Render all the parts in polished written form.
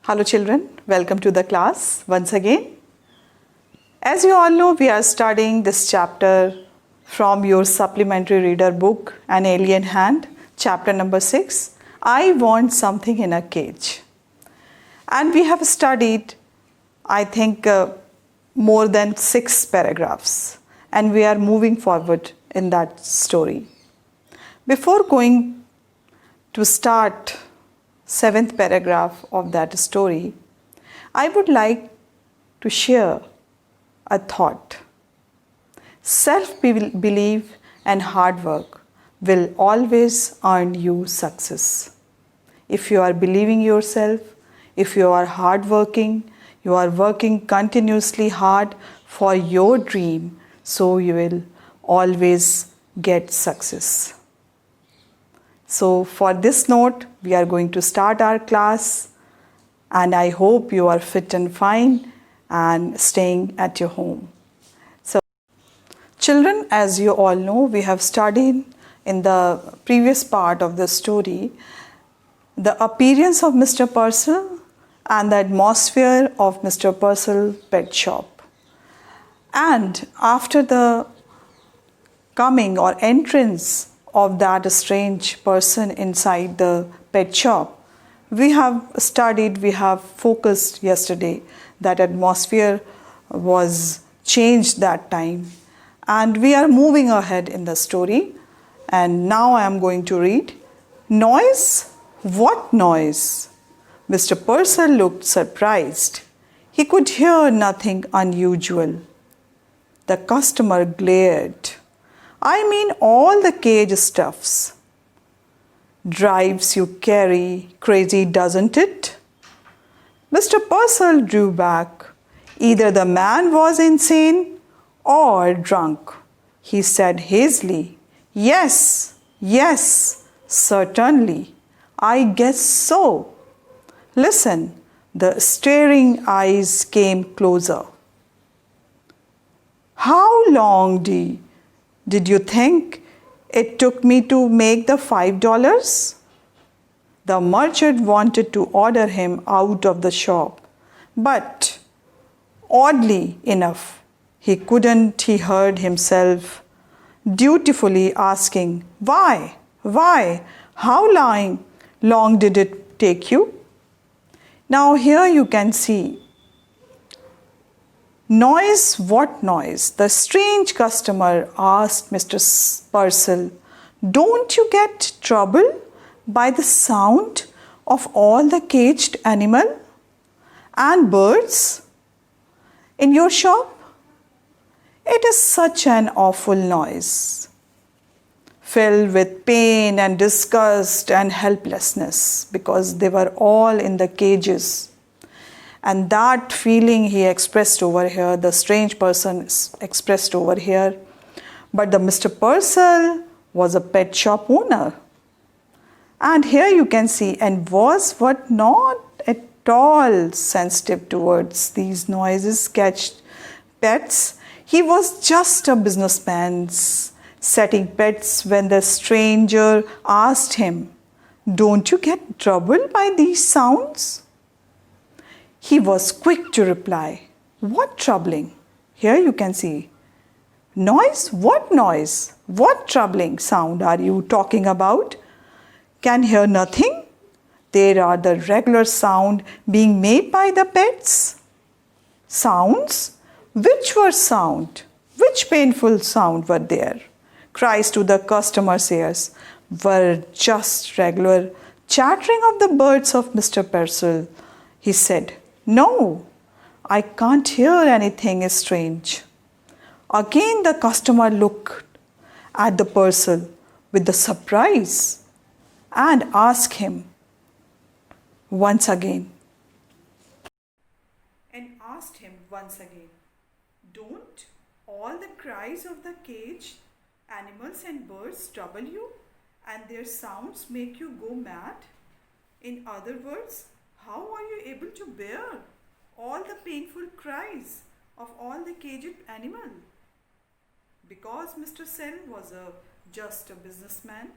Hello children, welcome to the class once again. As you all know, we are studying this chapter from your supplementary reader book, An Alien Hand, chapter number 6, I Want Something in a Cage. And we have studied, I think, more than 6 paragraphs, and we are moving forward in that story. Before going to start 7th paragraph of that story, I would like to share a thought. Self-belief and hard work will always earn you success. If you are believing yourself, if you are hardworking, you are working continuously hard for your dream, so you will always get success. So for this note, we are going to start our class, and I hope you are fit and fine and staying at your home. So children, as you all know, we have studied in the previous part of the story the appearance of Mr. Purcell and the atmosphere of Mr. Purcell pet shop. And after the coming or entrance of that strange person inside the pet shop, we have focused yesterday that atmosphere was changed that time, and we are moving ahead in the story. And now I am going to read. Noise? What noise? Mr. Purcell looked surprised. He could hear nothing unusual. The customer glared. I mean all the cage stuffs. Drives you crazy, doesn't it? Mr. Purcell drew back. Either the man was insane or drunk. He said hazily, Yes, certainly. I guess so. Listen, the staring eyes came closer. How long did you think it took me to make the $5? The merchant wanted to order him out of the shop, but oddly enough, he couldn't. He heard himself dutifully asking, Why? How long did it take you? Now here you can see. Noise? What noise? The strange customer asked Mr. Purcell. Don't you get trouble by the sound of all the caged animal and birds in your shop? It is such an awful noise, filled with pain and disgust and helplessness, because they were all in the cages. And that feeling he expressed over here, the strange person expressed over here. But the Mr. Purcell was a pet shop owner. And here you can see, and was what not at all sensitive towards these noises, catched pets. He was just a businessman setting pets when the stranger asked him, Don't you get troubled by these sounds? He was quick to reply, What troubling? Here you can see. Noise? What noise? What troubling sound are you talking about? Can hear nothing? There are the regular sound being made by the pets. Sounds? Which were sound? Which painful sound were there? Cries to the customer's ears were just regular chattering of the birds of Mr. Purcell. He said, No, I can't hear anything strange. Again the customer looked at the Purcell with the surprise and asked him once again. Don't all the cries of the caged animals and birds trouble you, and their sounds make you go mad? In other words, how are you able to bear all the painful cries of all the caged animal? Because Mr. Purcell was just a businessman,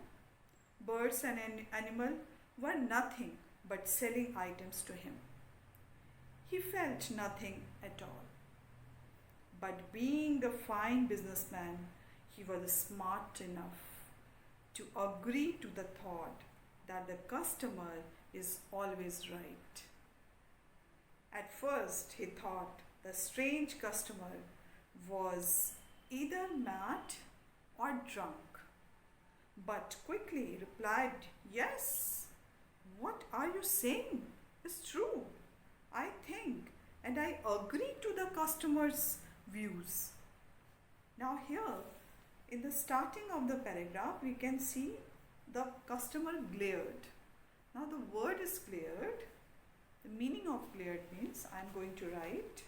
birds and animal were nothing but selling items to him. he felt nothing at all. But being a fine businessman, he was smart enough to agree to the thought that the customer is always right. At first, he thought the strange customer was either mad or drunk, but quickly replied, "Yes, what are you saying is true. I think and I agree to the customer's views." Now, here in the starting of the paragraph, we can see the customer glared. Now, the word is glared. The meaning of glared means I am going to write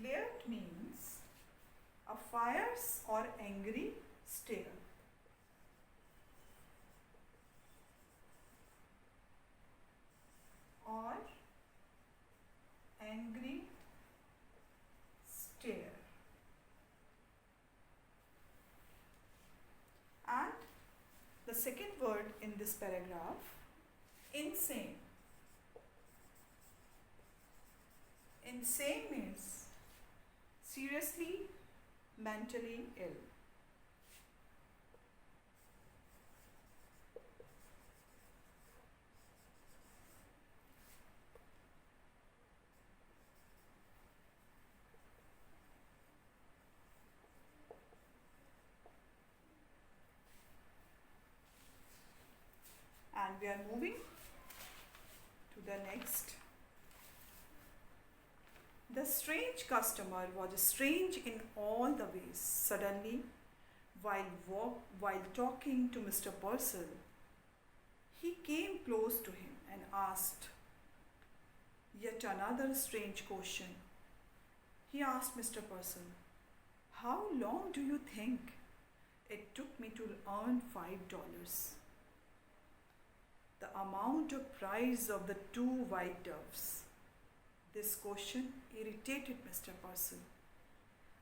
glared means a fierce or angry stare. Or angry stare. And the second word in this paragraph, insane. Insane means seriously mentally ill. And we are moving to the next. The strange customer was strange in all the ways. Suddenly, while talking to Mr. Purcell, he came close to him and asked yet another strange question. He asked Mr. Purcell, "How long do you think it took me to earn $5? The amount of price of the 2 white doves." This question irritated Mr. Purcell,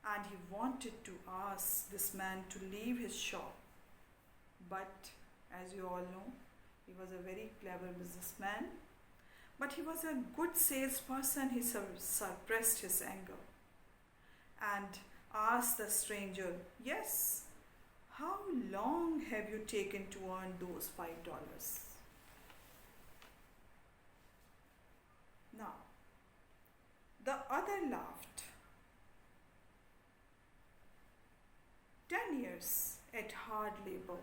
and he wanted to ask this man to leave his shop. But as you all know, he was a very clever businessman, but he was a good salesperson. He suppressed his anger and asked the stranger, "Yes, how long have you taken to earn those $5? Now, the other laughed. 10 years at hard labor.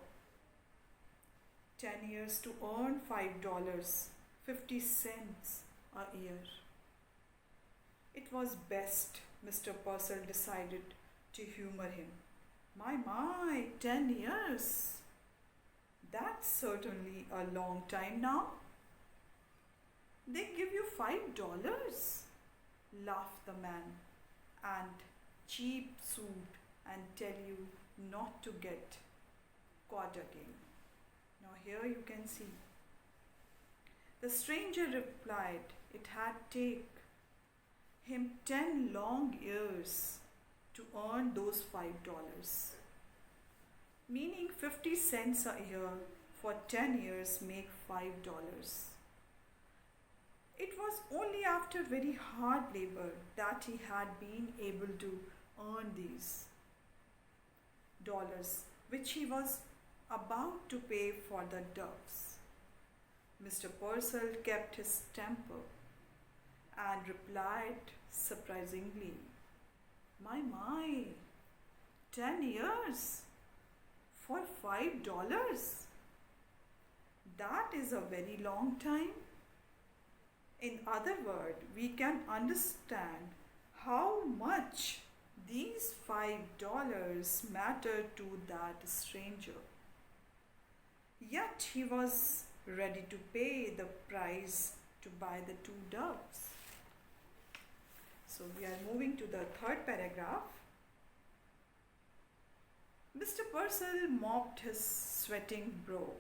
10 years to earn $5.50 a year. It was best, Mr. Purcell decided to humor him. My, 10 years. That's certainly a long time now. They give you $5, laughed the man, and cheap suit and tell you not to get caught again. Now here you can see. The stranger replied it had taken him 10 long years to earn those $5, meaning 50 cents a year for 10 years make $5. It was only after very hard labor that he had been able to earn these dollars, which he was about to pay for the doves. Mr. Purcell kept his temper and replied surprisingly, My, 10 years for $5? That is a very long time. In other words, we can understand how much these $5 mattered to that stranger. Yet he was ready to pay the price to buy the 2 doves. So we are moving to the third paragraph. Mr. Purcell mopped his sweating brow.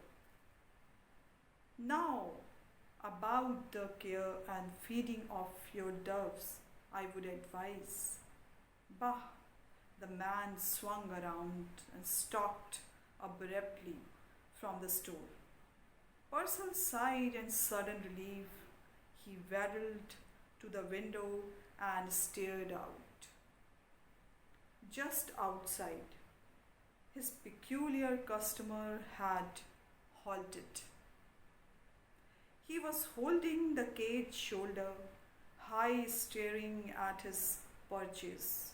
Now, about the care and feeding of your doves, I would advise. Bah! The man swung around and stalked abruptly from the store. Purcell sighed in sudden relief. He waddled to the window and stared out. Just outside, his peculiar customer had halted. He was holding the cage shoulder high, staring at his purchase,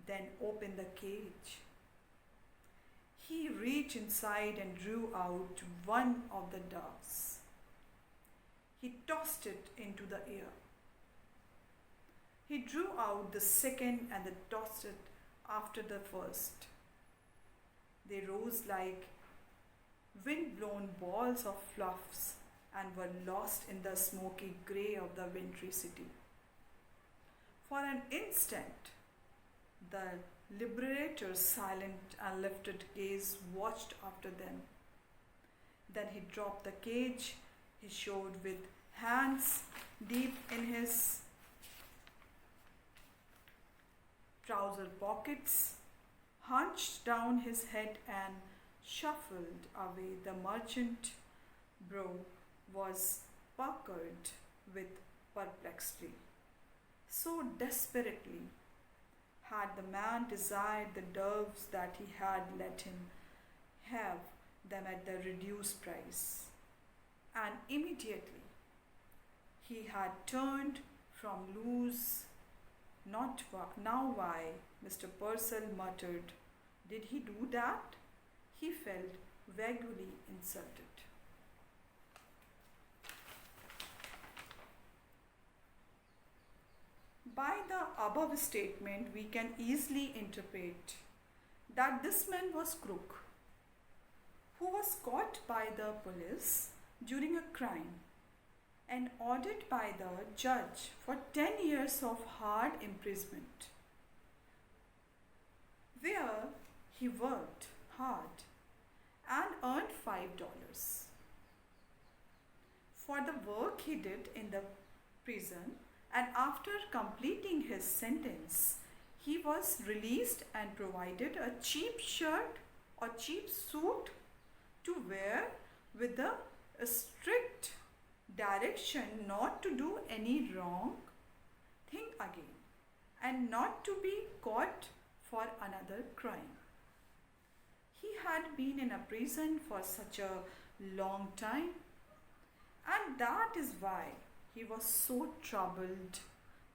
then opened the cage. He reached inside and drew out one of the doves. He tossed it into the air. He drew out the second and tossed it after the first. They rose like wind-blown balls of fluffs and were lost in the smoky grey of the wintry city. For an instant, the liberator's silent and lifted gaze watched after them. Then he dropped the cage. He showed with hands deep in his trouser pockets, hunched down his head and shuffled away. The merchant brow was puckered with perplexity. So desperately had the man desired the doves that he had let him have them at the reduced price. And immediately he had turned from loose. Now why, Mr. Purcell muttered. Did he do that? He felt vaguely insulted. By the above statement, we can easily interpret that this man was crook, who was caught by the police during a crime and ordered by the judge for 10 years of hard imprisonment, where he worked hard and earned $5 for the work he did in the prison. And after completing his sentence, he was released and provided a cheap shirt or cheap suit to wear with the strict direction not to do any wrong thing again and not to be caught for another crime. He had been in a prison for such a long time, and that is why he was so troubled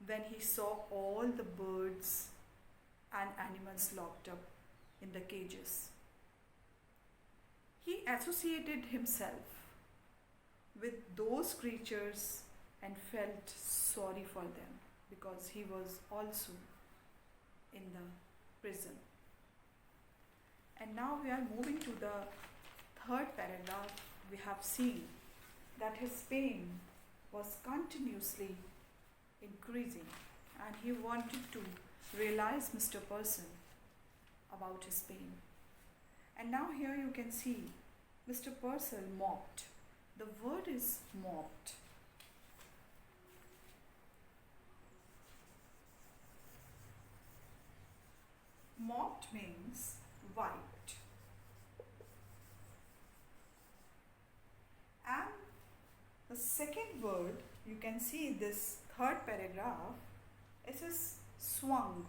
when he saw all the birds and animals locked up in the cages. He associated himself with those creatures and felt sorry for them because he was also in the prison. And now we are moving to the third paragraph. We have seen that his pain was continuously increasing and he wanted to realize Mr. Purcell about his pain. And now here you can see Mr. Purcell mopped. The word is mopped. Mopped means wiped. And the second word, you can see this third paragraph, it is swung.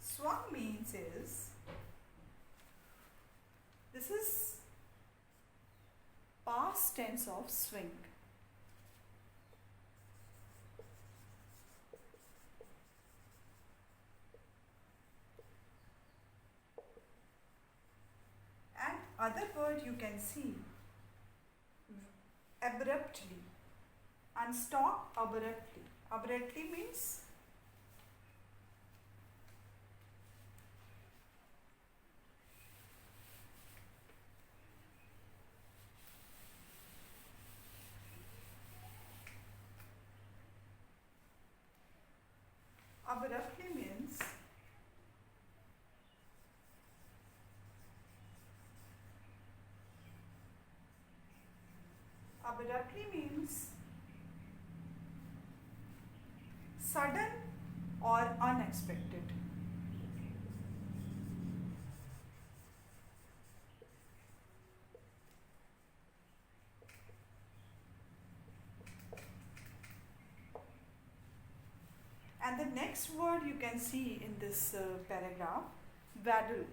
Swung means this is past tense of swing. And other word you can see abruptly and stop abruptly. Abruptly means abruptly means sudden or unexpected. And the next word you can see in this paragraph, waddled.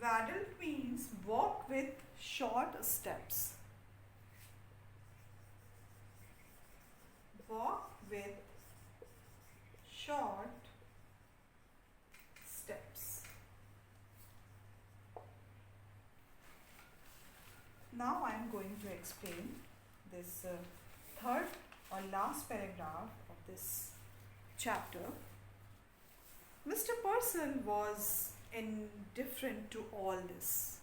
Waddled means walk with short steps. Walk with short steps. Now I am going to explain this third or last paragraph of this chapter. Mr. Purcell was indifferent to all this.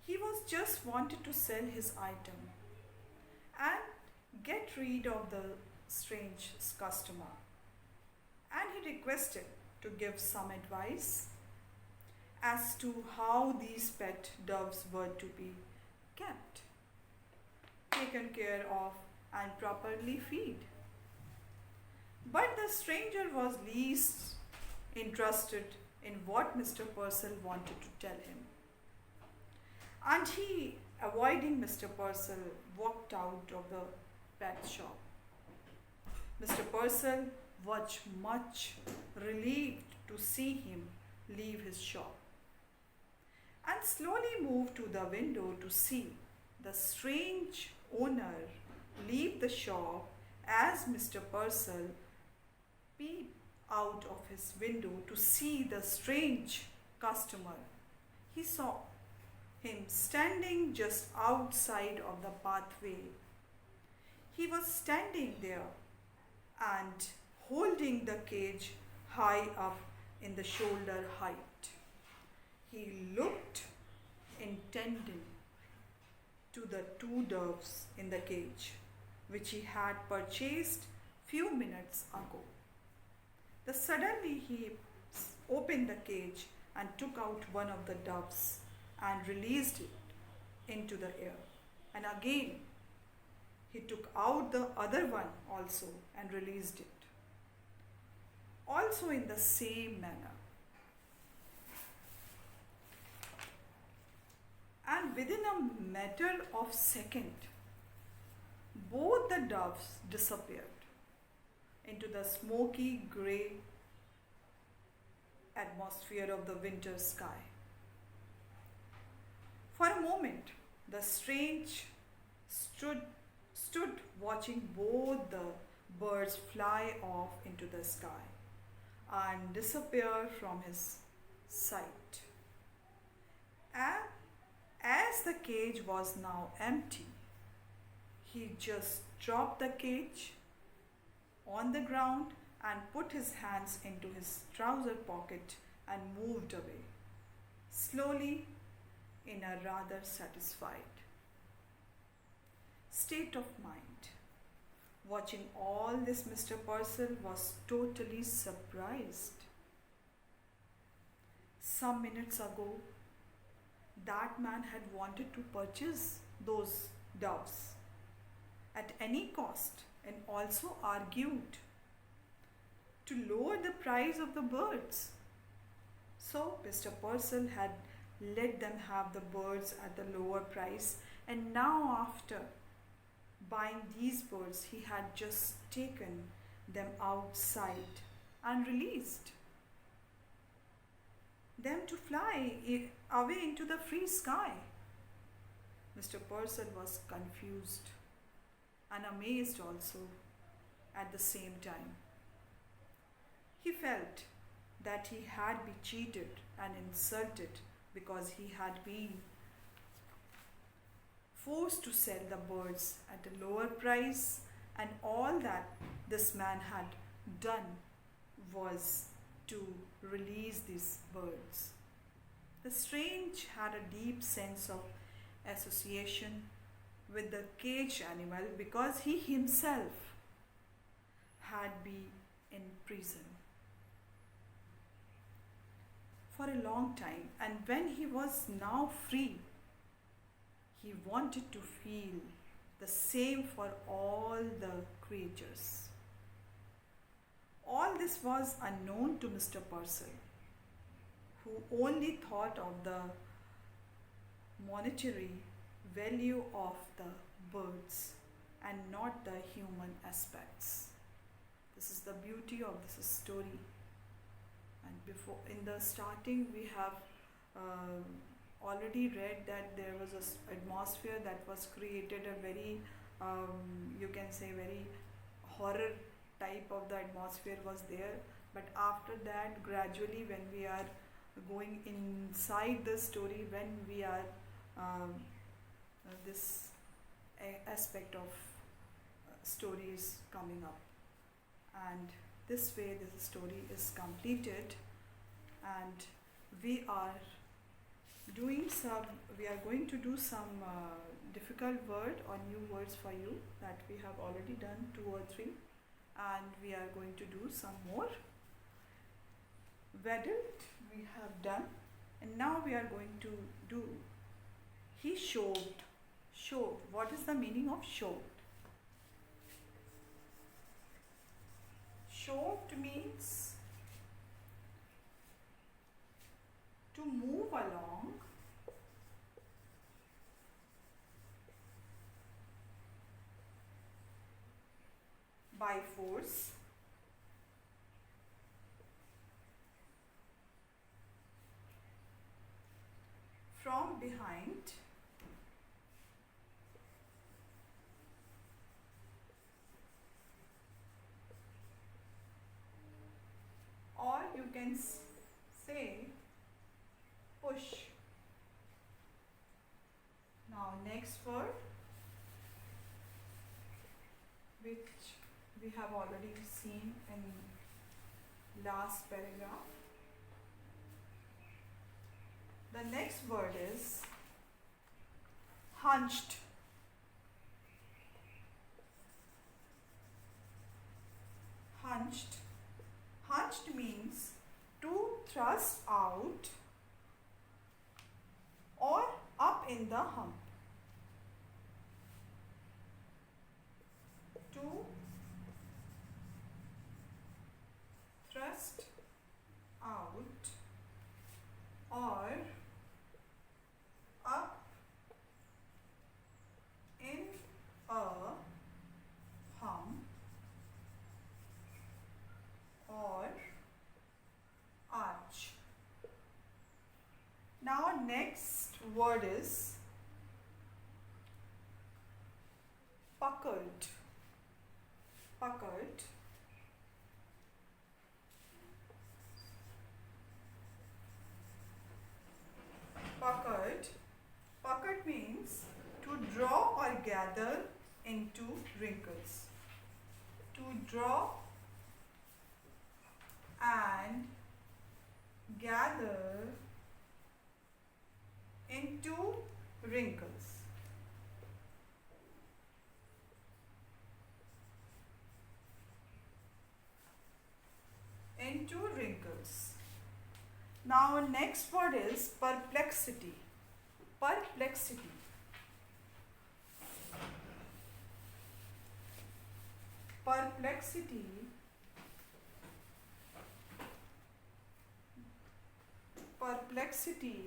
He was just wanted to sell his item and get rid of the strange customer. And he requested to give some advice as to how these pet doves were to be kept, taken care of, and properly fed. But the stranger was least interested in what Mr. Purcell wanted to tell him. And he, avoiding Mr. Purcell, walked out of the pet shop. Mr. Purcell was much relieved to see him leave his shop and slowly moved to the window to see the strange owner leave the shop. As Mr. Purcell peeped out of his window to see the strange customer, he saw him standing just outside of the pathway. He was standing there and holding the cage high up in the shoulder height. He looked intently to the two doves in the cage, which he had purchased few minutes ago. Suddenly he opened the cage and took out one of the doves and released it into the air. And again he took out the other one also and released it, also in the same manner. And within a matter of second, both the doves disappeared into the smoky grey atmosphere of the winter sky. For a moment, the strange stood watching both the birds fly off into the sky and disappear from his sight. And as the cage was now empty, he just dropped the cage on the ground and put his hands into his trouser pocket and moved away, slowly, in a rather satisfied state of mind. Watching all this, Mr. Purcell was totally surprised. Some minutes ago, that man had wanted to purchase those doves at any cost and also argued to lower the price of the birds. So Mr. Purcell had let them have the birds at the lower price, and now after buying these birds, he had just taken them outside and released them to fly away into the free sky. Mr. Purcell was confused and amazed also at the same time. He felt that he had been cheated and insulted because he had been forced to sell the birds at a lower price, and all that this man had done was to release these birds. The strange had a deep sense of association with the caged animal because he himself had been in prison for a long time, and when he was now free, he wanted to feel the same for all the creatures. All this was unknown to Mr. Purcell, who only thought of the monetary value of the birds and not the human aspects. This is the beauty of this story. And before, in the starting, we have already read that there was an atmosphere that was created, a very you can say very horror type of the atmosphere was there. But after that, gradually, when we are going inside the story, when we are this aspect of story is coming up, and this way this story is completed, and we are going to do some difficult word or new words for you that we have already done 2 or 3, and we are going to do some more. Wedded we have done, and now we are going to do he shoved. Shoved. What is the meaning of shoved? Shoved means to move along by force, from behind, or you can say push. Now next word, which we have already seen in last paragraph. The next word is hunched. Hunched. Hunched means to thrust out or up in the hump. To thrust out or up in a hump or arch. Now next word is puckered. Puckered. Puckered. Puckered means to draw or gather into wrinkles. To draw and gather into wrinkles. Into wrinkles. Now next word is perplexity. Perplexity. Perplexity perplexity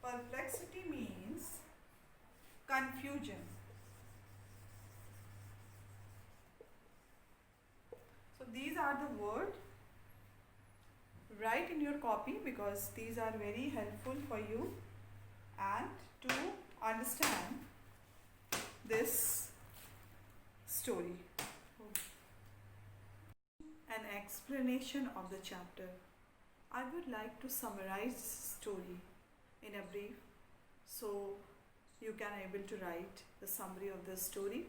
perplexity means confusion. So these are the words. Write in your copy because these are very helpful for you and to understand this story. An explanation of the chapter. I would like to summarize this story in a brief so you can able to write the summary of the story.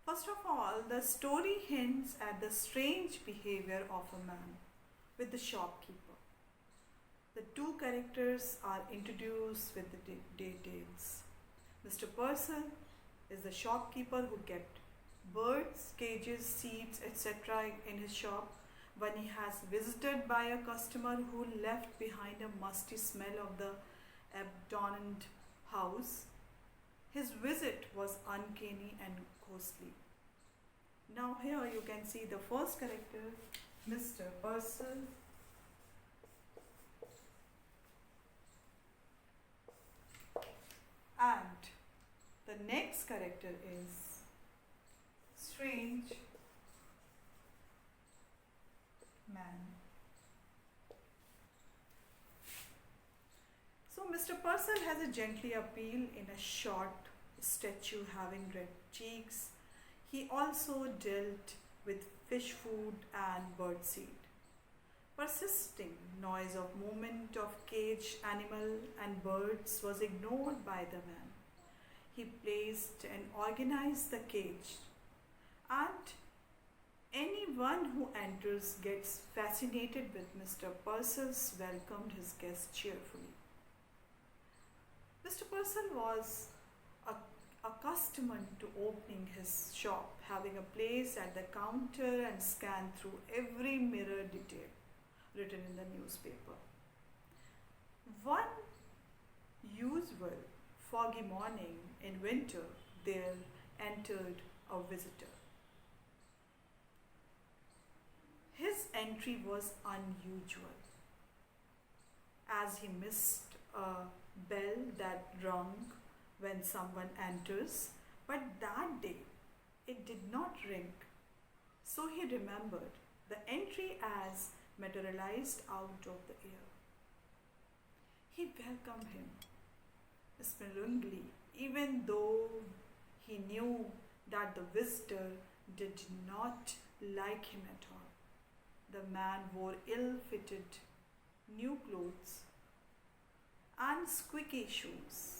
First of all, the story hints at the strange behavior of a man with the shopkeeper. The two characters are introduced with the details. Mr. Purcell is the shopkeeper who kept birds, cages, seeds, etc. in his shop, when he has visited by a customer who left behind a musty smell of the abandoned house. His visit was uncanny and ghostly. Now here you can see the first character, Mr. Purcell, and the next character is Strange Man. So Mr. Purcell has a gently appeal in a short statue having red cheeks. He also dealt with fish food and birdseed. Persisting noise of movement of caged animal and birds was ignored by the man. He placed and organized the cage, and anyone who enters gets fascinated with Mr. Purcell's welcomed his guests cheerfully. Mr. Purcell was accustomed to opening his shop, having a place at the counter and scan through every mirror detail written in the newspaper. One usual foggy morning in winter, there entered a visitor. His entry was unusual, as he missed a bell that rung when someone enters, but that day it did not ring. So he remembered the entry as materialized out of the air. He welcomed him smilingly, even though he knew that the visitor did not like him at all. The man wore ill-fitted new clothes and squeaky shoes.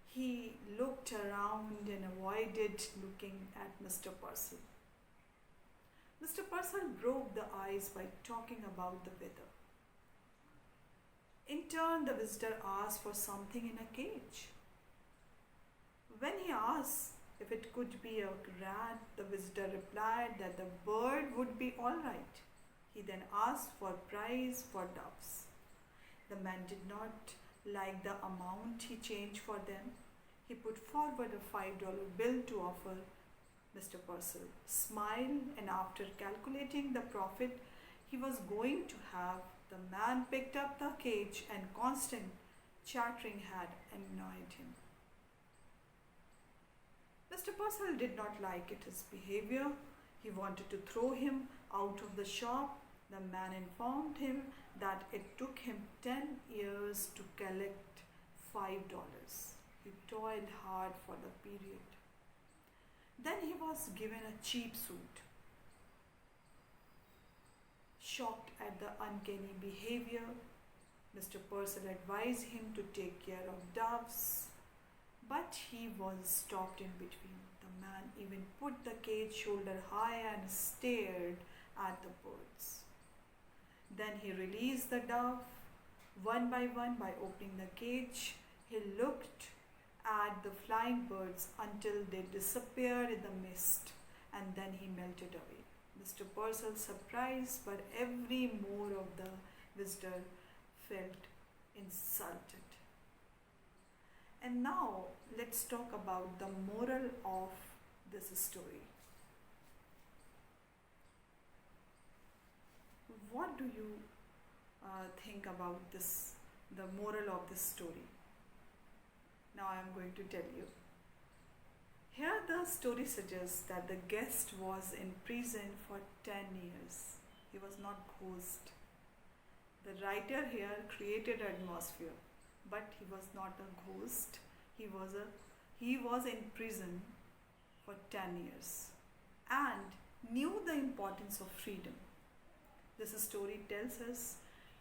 He looked around and avoided looking at Mr. Purcell. Mr. Purcell broke the ice by talking about the weather. In turn, the visitor asked for something in a cage. When he asked if it could be a rat, the visitor replied that the bird would be all right. He then asked for price for doves. The man did not like the amount he changed for them. He put forward a $5 bill to offer. Mr. Purcell smiled, and after calculating the profit he was going to have, the man picked up the cage, and constant chattering had annoyed him. Mr. Purcell did not like his behavior. He wanted to throw him out of the shop. The man informed him that it took him 10 years to collect $5. He toiled hard for the period. Then he was given a cheap suit. Shocked at the uncanny behavior, Mr. Purcell advised him to take care of doves, but he was stopped in between. The man even put the cage shoulder high and stared at the birds. Then he released the dove one by opening the cage. He looked at the flying birds until they disappeared in the mist, and then he melted away. Mr. Purcell, surprised, but every more of the visitor felt insulted. And now let's talk about the moral of this story. What do you think about this, the moral of this story? Now I am going to tell you. Here the story suggests that the guest was in prison for 10 years. He was not ghost. The writer here created atmosphere, but he was not a ghost. He was in prison for 10 years and knew the importance of freedom. This story tells us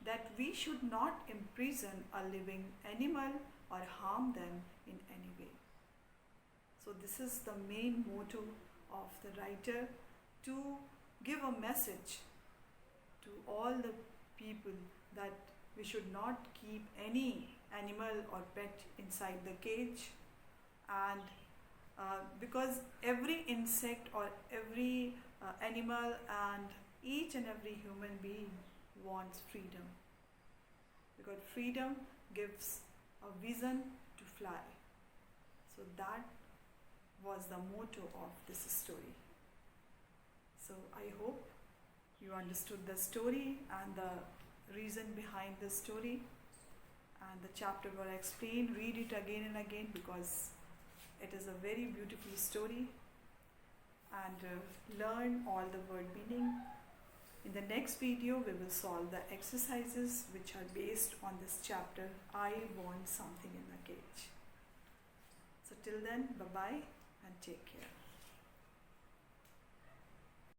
that we should not imprison a living animal or harm them in any way. So this is the main motto of the writer, to give a message to all the people that we should not keep any animal or pet inside the cage, and because every insect or every animal and Each and every human being wants freedom, because freedom gives a vision to fly. So that was the motto of this story. So I hope you understood the story and the reason behind the story, and the chapter were explained. Read it again and again because it is a very beautiful story, and learn all the word meaning. In the next video, we will solve the exercises which are based on this chapter, I Want Something in the Cage. So till then, bye-bye and take care.